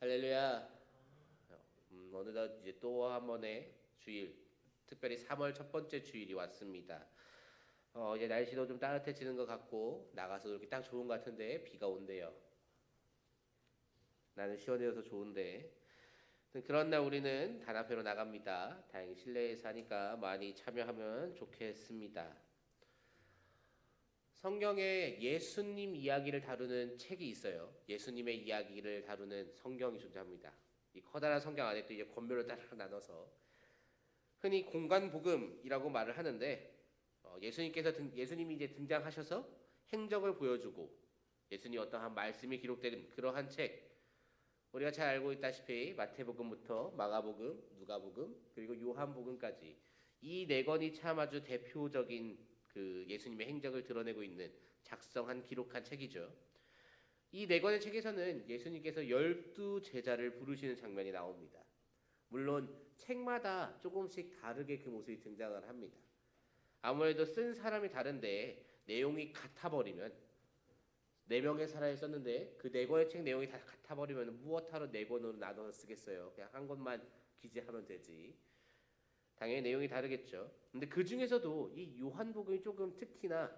할렐루야. 어느덧 이제 또 한 번의 주일, 특별히 3월 첫 번째 주일이 왔습니다. 이제 날씨도 좀 따뜻해지는 것 같고 나가서 이렇게 딱 좋은 것 같은데 비가 온대요. 나는 시원해져서 좋은데. 그런 날 우리는 단합회로 나갑니다. 다행히 실내에서 하니까 많이 참여하면 좋겠습니다. 성경에 예수님 이야기를 다루는 책이 있어요. 예수님의 이야기를 다루는 성경이 존재합니다. 이 커다란 성경 안에 또 이제 권별로 따로 나눠서 흔히 공간복음이라고 말을 하는데 예수님이 이제 등장하셔서 행적을 보여주고 예수님 어떠한 말씀이 기록되는 그러한 책, 우리가 잘 알고 있다시피 마태복음부터 마가복음, 누가복음 그리고 요한복음까지 이 네 권이 참 아주 대표적인 그 예수님의 행적을 드러내고 있는 작성한 기록한 책이죠. 이 네 권의 책에서는 예수님께서 12제자를 부르시는 장면이 나옵니다. 물론 책마다 조금씩 다르게 그 모습이 등장을 합니다. 아무래도 쓴 사람이 다른데 내용이 같아버리면, 네 명의 사람이 썼는데 그 네 권의 책 내용이 다 같아버리면 무엇하러 네 권으로 나눠서 쓰겠어요. 그냥 한 권만 기재하면 되지. 당연히 내용이 다르겠죠. 근데 그 중에서도 이 요한복음이 조금 특히나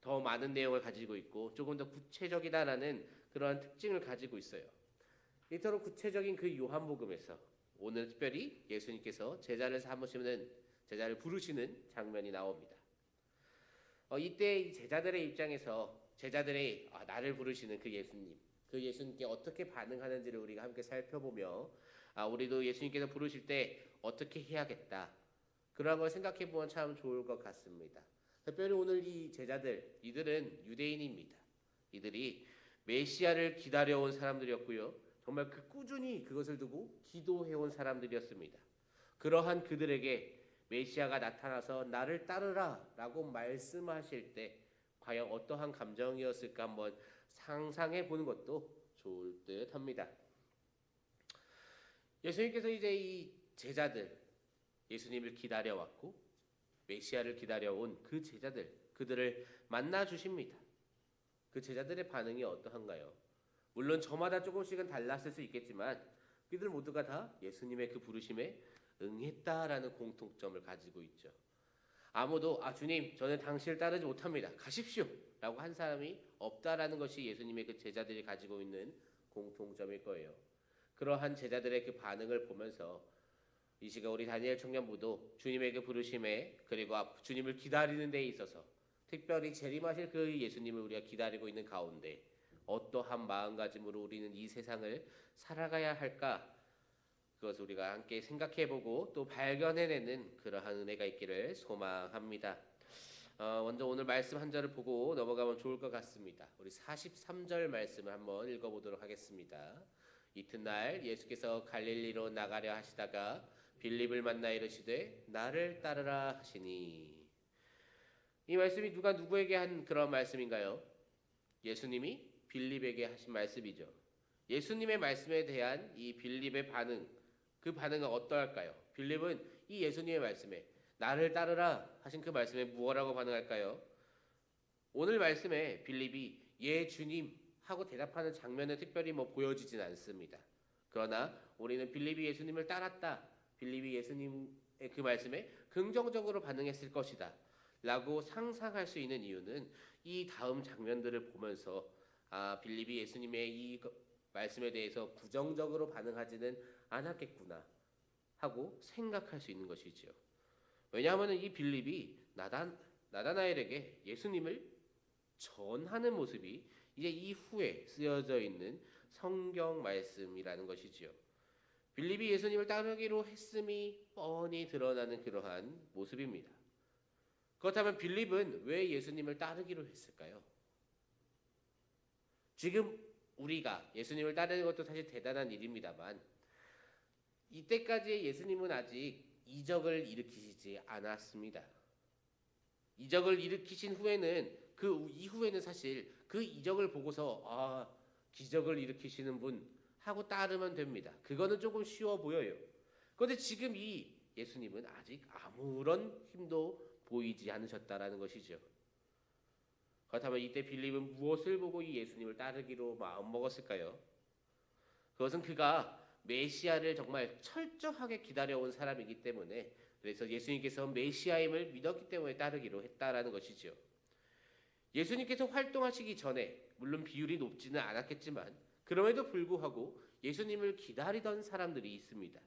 더 많은 내용을 가지고 있고 조금 더 구체적이다라는 그러한 특징을 가지고 있어요. 이토록 구체적인 그 요한복음에서 오늘 특별히 예수님께서 제자를 부르시는 장면이 나옵니다. 이때 이 제자들의 입장에서 제자들의 나를 부르시는 그 예수님께 어떻게 반응하는지를 우리가 함께 살펴보며 우리도 예수님께서 부르실 때 어떻게 해야겠다 그런 걸 생각해 보면 참 좋을 것 같습니다. 특별히 오늘 이 제자들, 이들은 유대인입니다. 이들이 메시아를 기다려온 사람들이었고요. 정말 꾸준히 그것을 두고 기도해온 사람들이었습니다. 그러한 그들에게 메시아가 나타나서 나를 따르라 라고 말씀하실 때 과연 어떠한 감정이었을까 한번 상상해 보는 것도 좋을 듯 합니다. 예수님께서 이제 이 제자들, 예수님을 기다려왔고 메시아를 기다려온 그 제자들, 그들을 만나 주십니다. 그 제자들의 반응이 어떠한가요? 물론 저마다 조금씩은 달랐을 수 있겠지만 그들 모두가 다 예수님의 그 부르심에 응했다라는 공통점을 가지고 있죠. 아무도 주님 저는 당신을 따르지 못합니다. 가십시오 라고 한 사람이 없다라는 것이 예수님의 그 제자들이 가지고 있는 공통점일 거예요. 그러한 제자들의 그 반응을 보면서 이 시각 우리 다니엘 청년부도 주님의 그 부르심에 그리고 주님을 기다리는 데 있어서 특별히 재림하실 그 예수님을 우리가 기다리고 있는 가운데 어떠한 마음가짐으로 우리는 이 세상을 살아가야 할까? 그것을 우리가 함께 생각해보고 또 발견해내는 그러한 은혜가 있기를 소망합니다. 먼저 오늘 말씀 한 절을 보고 넘어가면 좋을 것 같습니다. 우리 43절 말씀을 한번 읽어보도록 하겠습니다. 이튿날 예수께서 갈릴리로 나가려 하시다가 빌립을 만나 이르시되 나를 따르라 하시니. 이 말씀이 누가 누구에게 한 그런 말씀인가요? 예수님이 빌립에게 하신 말씀이죠. 예수님의 말씀에 대한 이 빌립의 반응, 그 반응은 어떠할까요? 빌립은 이 예수님의 말씀에 나를 따르라 하신 그 말씀에 무엇라고 반응할까요? 오늘 말씀에 빌립이 예 주님 하고 대답하는 장면은 특별히 보여지진 않습니다. 그러나 우리는 빌립이 예수님을 따랐다, 빌립이 예수님의 그 말씀에 긍정적으로 반응했을 것이다 라고 상상할 수 있는 이유는 이 다음 장면들을 보면서 빌립이 예수님의 이 말씀에 대해서 부정적으로 반응하지는 않았겠구나 하고 생각할 수 있는 것이지요. 왜냐하면 이 빌립이 나다나엘에게 예수님을 전하는 모습이 이제 이후에 쓰여져 있는 성경 말씀이라는 것이지요. 빌립이 예수님을 따르기로 했음이 뻔히 드러나는 그러한 모습입니다. 그렇다면 빌립은 왜 예수님을 따르기로 했을까요? 지금 우리가 예수님을 따르는 것도 사실 대단한 일입니다만 이때까지의 예수님은 아직 이적을 일으키시지 않았습니다. 이적을 일으키신 후에는 그 이후에는 사실 그 이적을 보고서 기적을 일으키시는 분 하고 따르면 됩니다. 그거는 조금 쉬워 보여요. 그런데 지금 이 예수님은 아직 아무런 힘도 보이지 않으셨다라는 것이죠. 그렇다면 이때 빌립은 무엇을 보고 이 예수님을 따르기로 마음먹었을까요? 그것은 그가 메시아를 정말 철저하게 기다려온 사람이기 때문에, 그래서 예수님께서 메시아임을 믿었기 때문에 따르기로 했다라는 것이지요. 예수님께서 활동하시기 전에 물론 비율이 높지는 않았겠지만 그럼에도 불구하고 예수님을 기다리던 사람들이 있습니다.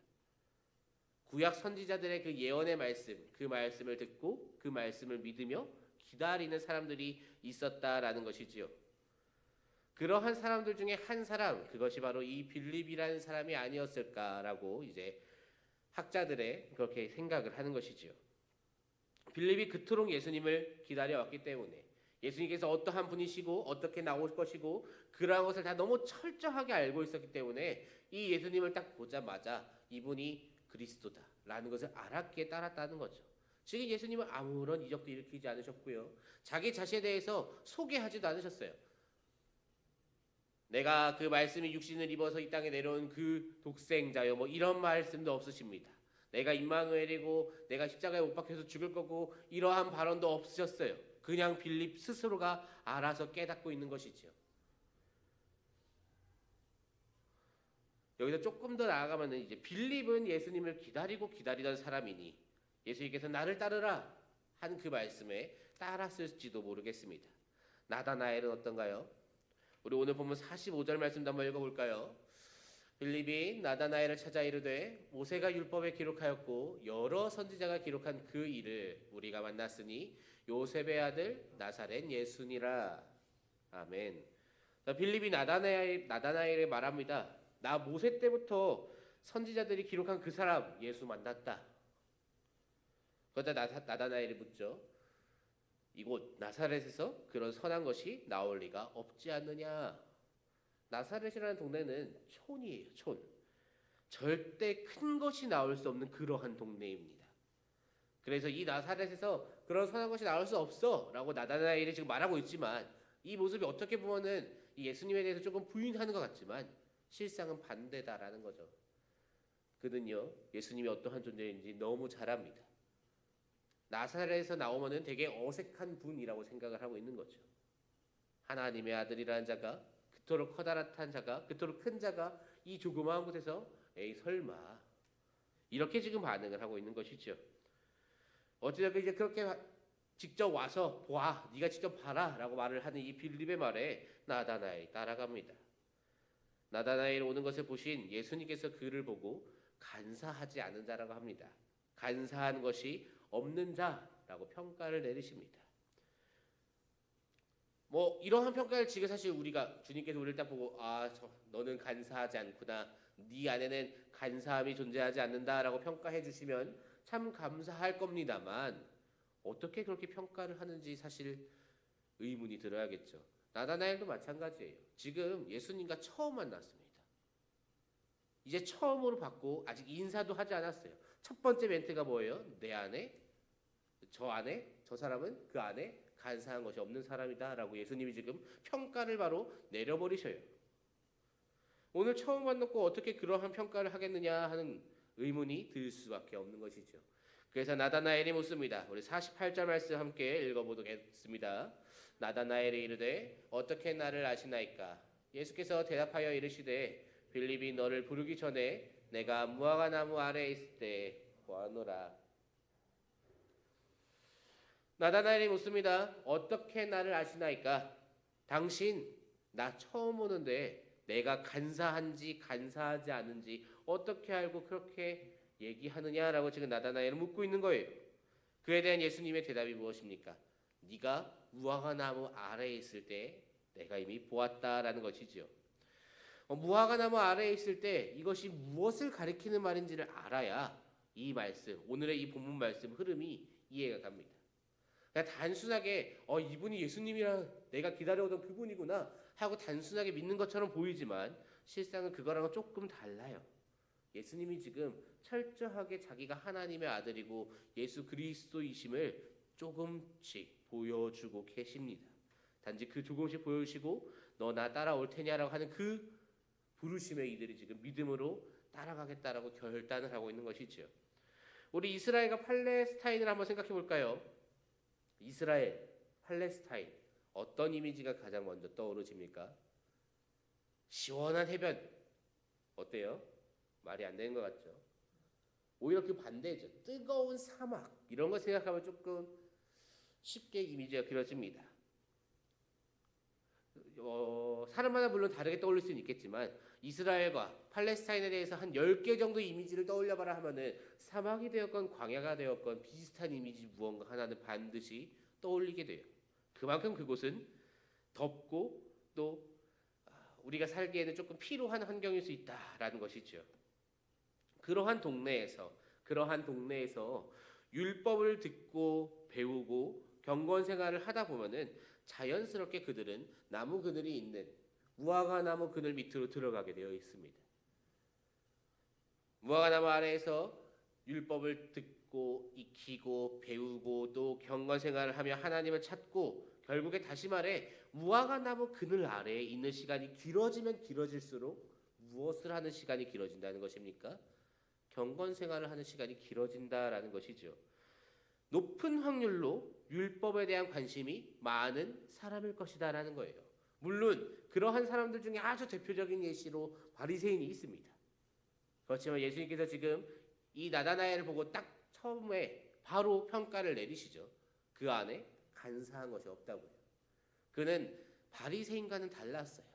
구약 선지자들의 그 예언의 말씀, 그 말씀을 듣고 그 말씀을 믿으며 기다리는 사람들이 있었다라는 것이지요. 그러한 사람들 중에 한 사람, 그것이 바로 이 빌립이라는 사람이 아니었을까라고 이제 학자들의 그렇게 생각을 하는 것이지요. 빌립이 그토록 예수님을 기다려왔기 때문에, 예수님께서 어떠한 분이시고 어떻게 나올 것이고 그러한 것을 다 너무 철저하게 알고 있었기 때문에 이 예수님을 딱 보자마자 이분이 그리스도다라는 것을 알았기에 따랐다는 거죠. 지금 예수님은 아무런 이적도 일으키지 않으셨고요. 자기 자신에 대해서 소개하지도 않으셨어요. 내가 그 말씀이 육신을 입어서 이 땅에 내려온 그 독생자요, 뭐 이런 말씀도 없으십니다. 내가 임마누엘이고 내가 십자가에 못 박혀서 죽을 거고 이러한 발언도 없으셨어요. 그냥 빌립 스스로가 알아서 깨닫고 있는 것이지요. 여기서 조금 더 나아가면 이제 빌립은 예수님을 기다리던 사람이니 예수님께서 나를 따르라 한 그 말씀에 따랐을지도 모르겠습니다. 나다나엘은 어떤가요? 우리 오늘 보면 45절 말씀도 한번 읽어볼까요? 빌립이 나다나엘을 찾아 이르되 모세가 율법에 기록하였고 여러 선지자가 기록한 그 일을 우리가 만났으니 요셉의 아들 나사렛 예수니라. 아멘. 빌립이 나다나엘에 말합니다. 나 모세 때부터 선지자들이 기록한 그 사람 예수 만났다. 그러다 나다나엘이 묻죠. 이곳 나사렛에서 그런 선한 것이 나올 리가 없지 않느냐. 나사렛이라는 동네는 촌이에요. 촌. 절대 큰 것이 나올 수 없는 그러한 동네입니다. 그래서 이 나사렛에서 그런 선한 것이 나올 수 없어 라고 나다나엘이 지금 말하고 있지만, 이 모습이 어떻게 보면은 이 예수님에 대해서 조금 부인하는 것 같지만 실상은 반대다라는 거죠. 그는요 예수님이 어떠한 존재인지 너무 잘 압니다. 나사렛에서 나오면은 되게 어색한 분이라고 생각을 하고 있는 거죠. 하나님의 아들이라는 자가, 그토록 커다란 자가, 그토록 큰 자가 이 조그마한 곳에서 에이 설마, 이렇게 지금 반응을 하고 있는 것이죠. 어찌됐든 이제 그렇게 직접 와서 봐, 네가 직접 봐라 라고 말을 하는 이 빌립의 말에 나다나엘이 따라갑니다. 나다나엘 오는 것을 보신 예수님께서 그를 보고 간사하지 않은 자라고 합니다. 간사한 것이 없는 자라고 평가를 내리십니다. 뭐 이러한 평가를 지금 사실 우리가 주님께서 우리를 딱 보고 너는 간사하지 않구나, 네 안에는 간사함이 존재하지 않는다라고 평가해 주시면 참 감사할 겁니다만 어떻게 그렇게 평가를 하는지 사실 의문이 들어야겠죠. 나다나엘도 마찬가지예요. 지금 예수님과 처음 만났습니다. 이제 처음으로 봤고 아직 인사도 하지 않았어요. 첫 번째 멘트가 뭐예요? 내 안에, 저 사람은 그 안에 간사한 것이 없는 사람이다 라고 예수님이 지금 평가를 바로 내려버리셔요. 오늘 처음 만났고 어떻게 그러한 평가를 하겠느냐 하는 의문이 들 수밖에 없는 것이죠. 그래서 나다나엘이 묻습니다. 우리 48절 말씀 함께 읽어보겠습니다. 나다나엘이 이르되 어떻게 나를 아시나이까? 예수께서 대답하여 이르시되 빌립이 너를 부르기 전에 내가 무화과 나무 아래에 있을 때 보아노라. 나다나엘이 묻습니다. 어떻게 나를 아시나이까? 당신 나 처음 오는데 내가 간사한지 간사하지 않은지 어떻게 알고 그렇게 얘기하느냐라고 지금 나다나엘은 묻고 있는 거예요. 그에 대한 예수님의 대답이 무엇입니까? 네가 무화과 나무 아래에 있을 때 내가 이미 보았다라는 것이죠. 무화과 나무 아래에 있을 때 이것이 무엇을 가리키는 말인지를 알아야 이 말씀, 오늘의 이 본문 말씀 흐름이 이해가 갑니다. 그냥 단순하게 이분이 예수님이랑 내가 기다려오던 그분이구나 하고 단순하게 믿는 것처럼 보이지만 실상은 그거랑은 조금 달라요. 예수님이 지금 철저하게 자기가 하나님의 아들이고 예수 그리스도이심을 조금씩 보여주고 계십니다. 단지 그 조금씩 보여주시고 너 나 따라올 테냐라고 하는 그 부르심에 이들이 지금 믿음으로 따라가겠다라고 결단을 하고 있는 것이죠. 우리 이스라엘과 팔레스타인을 한번 생각해 볼까요? 이스라엘, 팔레스타인, 어떤 이미지가 가장 먼저 떠오르십니까? 시원한 해변, 어때요? 말이 안 되는 것 같죠? 오히려 그 반대죠. 뜨거운 사막 이런 거 생각하면 조금 쉽게 이미지가 그려집니다. 사람마다 물론 다르게 떠올릴 수는 있겠지만 이스라엘과 팔레스타인에 대해서 한 10개 정도 이미지를 떠올려봐라 하면은 사막이 되었건 광야가 되었건 비슷한 이미지 무언가 하나는 반드시 떠올리게 돼요. 그만큼 그곳은 덥고 또 우리가 살기에는 조금 피로한 환경일 수 있다라는 것이죠. 그러한 동네에서 율법을 듣고 배우고 경건 생활을 하다 보면은 자연스럽게 그들은 나무 그늘이 있는 무화과 나무 그늘 밑으로 들어가게 되어 있습니다. 무화과 나무 아래에서 율법을 듣고 익히고 배우고 또 경건 생활을 하며 하나님을 찾고 결국에 다시 말해 무화과 나무 그늘 아래에 있는 시간이 길어지면 길어질수록 무엇을 하는 시간이 길어진다는 것입니까? 경건 생활을 하는 시간이 길어진다라는 것이죠. 높은 확률로 율법에 대한 관심이 많은 사람일 것이다라는 거예요. 물론 그러한 사람들 중에 아주 대표적인 예시로 바리새인이 있습니다. 그렇지만 예수님께서 지금 이 나다나엘을 보고 딱 처음에 바로 평가를 내리시죠. 그 안에 간사한 것이 없다고요. 그는 바리새인과는 달랐어요.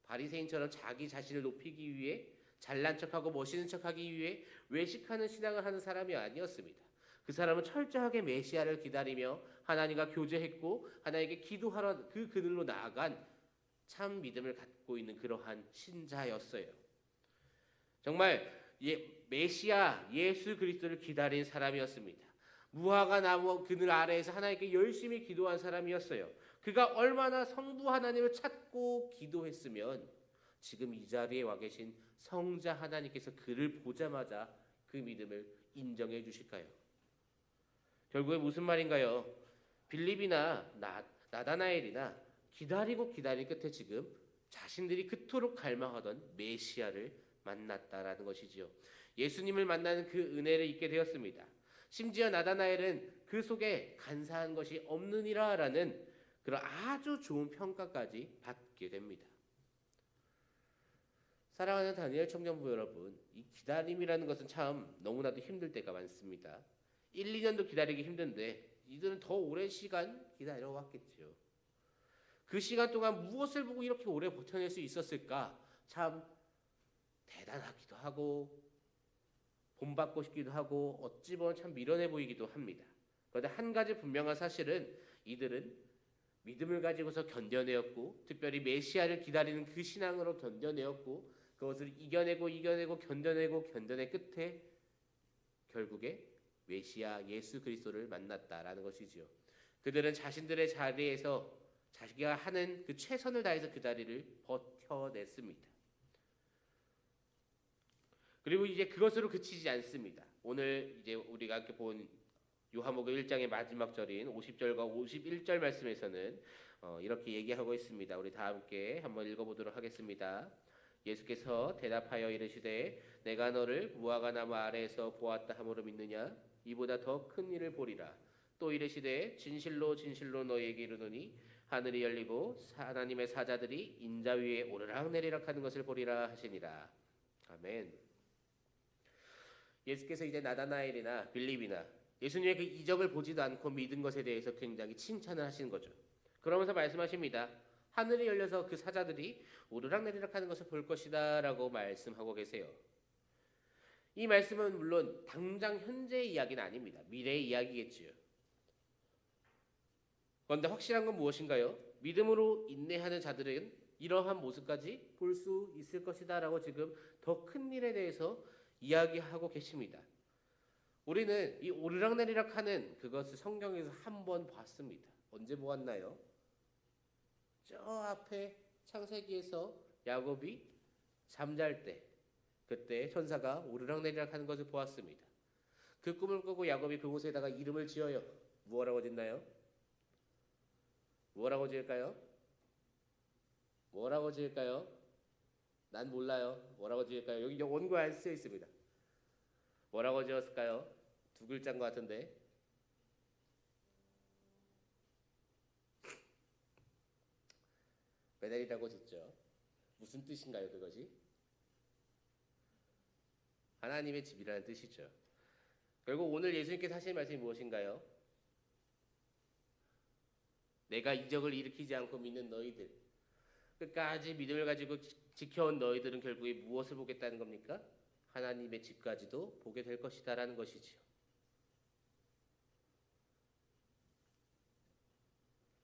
바리새인처럼 자기 자신을 높이기 위해 잘난 척하고 멋있는 척하기 위해 외식하는 신앙을 하는 사람이 아니었습니다. 그 사람은 철저하게 메시아를 기다리며 하나님과 교제했고 하나님께 기도하러 그 그늘로 나아간 참 믿음을 갖고 있는 그러한 신자였어요. 정말 메시아 예수 그리스도를 기다린 사람이었습니다. 무화과 나무 그늘 아래에서 하나님께 열심히 기도한 사람이었어요. 그가 얼마나 성부 하나님을 찾고 기도했으면 지금 이 자리에 와 계신 성자 하나님께서 그를 보자마자 그 믿음을 인정해 주실까요? 결국에 무슨 말인가요? 빌립이나 나다나엘이나 기다린 끝에 지금 자신들이 그토록 갈망하던 메시아를 만났다라는 것이지요. 예수님을 만나는 그 은혜를 잊게 되었습니다. 심지어 나다나엘은 그 속에 간사한 것이 없느니라라는 그런 아주 좋은 평가까지 받게 됩니다. 사랑하는 다니엘 청년부 여러분, 이 기다림이라는 것은 참 너무나도 힘들 때가 많습니다. 1, 2년도 기다리기 힘든데 이들은 더 오랜 시간 기다려왔겠죠. 그 시간 동안 무엇을 보고 이렇게 오래 버텨낼 수 있었을까? 참 대단하기도 하고 본받고 싶기도 하고 어찌 보면 참 미련해 보이기도 합니다. 그런데 한 가지 분명한 사실은 이들은 믿음을 가지고서 견뎌내었고 특별히 메시아를 기다리는 그 신앙으로 견뎌내었고 그것을 이겨내고 견뎌낸 끝에 결국에 메시아 예수 그리스도를 만났다라는 것이지요. 그들은 자신들의 자리에서 자기가 하는 그 최선을 다해서 그 자리를 버텨냈습니다. 그리고 이제 그것으로 그치지 않습니다. 오늘 이제 우리가 함께 본 요한복음 1장의 마지막 절인 50절과 51절 말씀에서는 이렇게 얘기하고 있습니다. 우리 다 함께 한번 읽어보도록 하겠습니다. 예수께서 대답하여 이르시되 내가 너를 무화과 나무 아래에서 보았다 함으로 믿느냐? 이보다 더 큰 일을 보리라. 또 이르시되 진실로 진실로 너희에게 이르노니 하늘이 열리고 하나님의 사자들이 인자 위에 오르락내리락 하는 것을 보리라 하시니라. 아멘. 예수께서 이제 나다나엘이나 빌립이나 예수님의 그 이적을 보지도 않고 믿은 것에 대해서 굉장히 칭찬을 하시는 거죠. 그러면서 말씀하십니다. 하늘이 열려서 그 사자들이 오르락내리락 하는 것을 볼 것이다 라고 말씀하고 계세요. 이 말씀은 물론 당장 현재의 이야기는 아닙니다. 미래의 이야기겠지요. 그런데 확실한 건 무엇인가요? 믿음으로 인내하는 자들은 이러한 모습까지 볼 수 있을 것이다 라고 지금 더 큰 일에 대해서 이야기하고 계십니다. 우리는 이 오르락내리락 하는 그것을 성경에서 한 번 봤습니다. 언제 보았나요? 저 앞에 창세기에서 야곱이 잠잘 때 그때 천사가 오르락내리락 하는 것을 보았습니다. 그 꿈을 꾸고 야곱이 그곳에다가 이름을 지어요. 무엇라고 짓나요? 뭐라고 지을까요? 뭐라고 지을까요? 난 몰라요. 뭐라고 지을까요? 여기 원고에 안 쓰여 있습니다. 뭐라고 지었을까요? 두 글자인 것 같은데. 베델이라고 짓죠. 무슨 뜻인가요, 그것이? 하나님의 집이라는 뜻이죠. 결국 오늘 예수님께서 하신 말씀이 무엇인가요? 내가 이적을 일으키지 않고 믿는 너희들, 끝까지 믿음을 가지고 지켜온 너희들은 결국에 무엇을 보겠다는 겁니까? 하나님의 집까지도 보게 될 것이다라는 것이지요.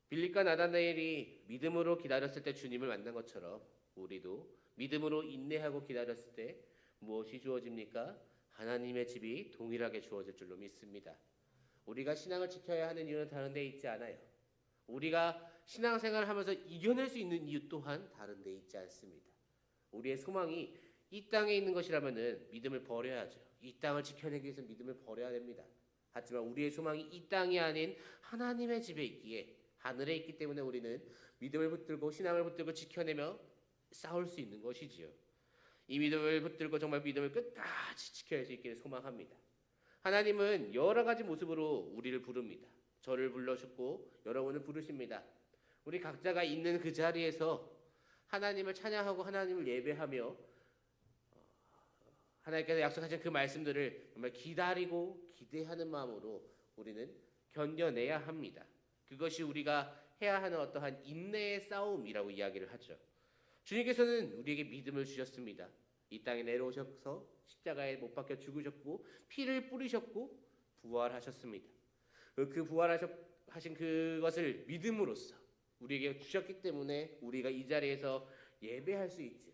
빌립과 나다나엘이 믿음으로 기다렸을 때 주님을 만난 것처럼 우리도 믿음으로 인내하고 기다렸을 때 무엇이 주어집니까? 하나님의 집이 동일하게 주어질 줄로 믿습니다. 우리가 신앙을 지켜야 하는 이유는 다른 데 있지 않아요. 우리가 신앙생활을 하면서 이겨낼 수 있는 이유 또한 다른 데 있지 않습니다. 우리의 소망이 이 땅에 있는 것이라면 믿음을 버려야죠. 이 땅을 지켜내기 위해서 믿음을 버려야 됩니다. 하지만 우리의 소망이 이 땅이 아닌 하나님의 집에 있기에 하늘에 있기 때문에 우리는 믿음을 붙들고 신앙을 붙들고 지켜내며 싸울 수 있는 것이지요. 이 믿음을 붙들고 정말 믿음을 끝까지 지켜야 할 수 있기를 소망합니다. 하나님은 여러 가지 모습으로 우리를 부릅니다. 저를 불러주고 여러분을 부르십니다. 우리 각자가 있는 그 자리에서 하나님을 찬양하고 하나님을 예배하며 하나님께서 약속하신 그 말씀들을 정말 기다리고 기대하는 마음으로 우리는 견뎌내야 합니다. 그것이 우리가 해야 하는 어떠한 인내의 싸움이라고 이야기를 하죠. 주님께서는 우리에게 믿음을 주셨습니다. 이 땅에 내려오셔서 십자가에 못 박혀 죽으셨고 피를 뿌리셨고 부활하셨습니다. 그 부활하신 그것을 믿음으로써 우리에게 주셨기 때문에 우리가 이 자리에서 예배할 수 있죠.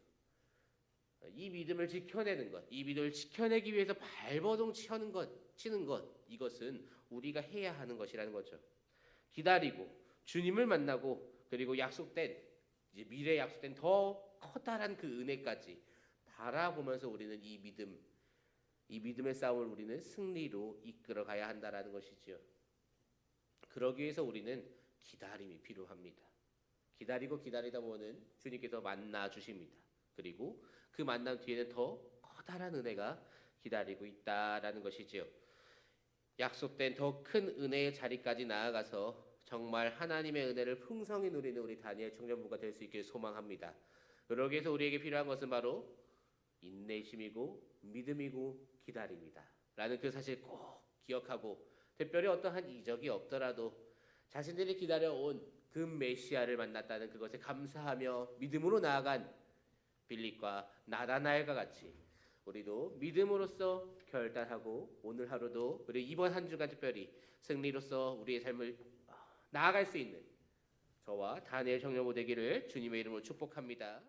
이 믿음을 지켜내는 것, 이 믿음을 지켜내기 위해서 발버둥 치는 것, 이것은 우리가 해야 하는 것이라는 거죠. 기다리고 주님을 만나고 그리고 약속된 이제 미래에 약속된 더 커다란 그 은혜까지 바라보면서 우리는 이 믿음의 싸움을 우리는 승리로 이끌어가야 한다라는 것이지요. 그러기 위해서 우리는 기다림이 필요합니다. 기다리고 기다리다 보면 주님께서 만나 주십니다. 그리고 그 만남 뒤에는 더 커다란 은혜가 기다리고 있다라는 것이지요. 약속된 더 큰 은혜의 자리까지 나아가서 정말 하나님의 은혜를 풍성히 누리는 우리 다니엘 청년부가 될 수 있기를 소망합니다. 그러기 위해서 우리에게 필요한 것은 바로 인내심이고 믿음이고 기다림이다 라는 그 사실 꼭 기억하고 특별히 어떠한 이적이 없더라도 자신들이 기다려온 그 메시아를 만났다는 그것에 감사하며 믿음으로 나아간 빌립과 나다나엘과 같이 우리도 믿음으로써 결단하고 오늘 하루도 그리고 이번 한 주간 특별히 승리로서 우리의 삶을 나아갈 수 있는 저와 다니엘 청년부 되기를 주님의 이름으로 축복합니다.